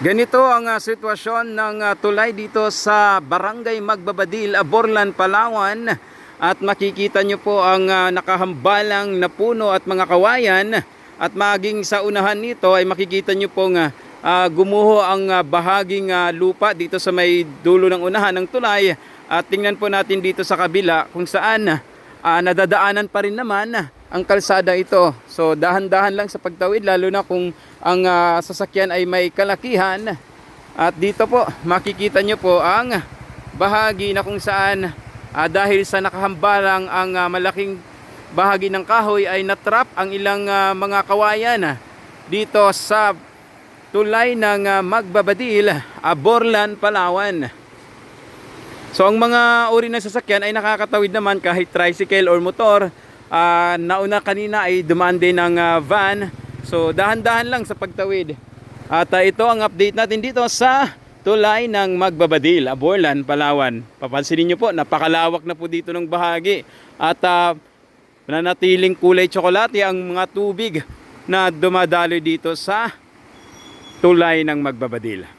Ganito ang sitwasyon ng tulay dito sa Barangay Magbabadil, Aborlan, Palawan. At makikita nyo po ang nakahambalang na puno at mga kawayan. At maging sa unahan nito ay makikita nyo pong gumuho ang bahaging lupa dito sa may dulo ng unahan ng tulay. At tingnan po natin dito sa kabila kung saan nadadaanan pa rin naman ang kalsada ito. So dahan-dahan lang sa pagtawid, lalo na kung ang sasakyan ay may kalakihan. At dito po makikita nyo po ang bahagi na kung saan dahil sa nakahambalang ang malaking bahagi ng kahoy ay natrap ang ilang mga kawayan dito sa tulay ng Magbabadil, Aborlan, Palawan. So ang mga uri ng sasakyan ay nakakatawid naman kahit tricycle or motor. Nauna kanina ay dumaan din ng van. So dahan-dahan lang sa pagtawid. At ito ang update natin dito sa tulay ng Magbabadil, Aborlan, Palawan. Papansinin nyo po, napakalawak na po dito ng bahagi. At nanatiling kulay tsokolate ang mga tubig na dumadaloy dito sa tulay ng Magbabadil.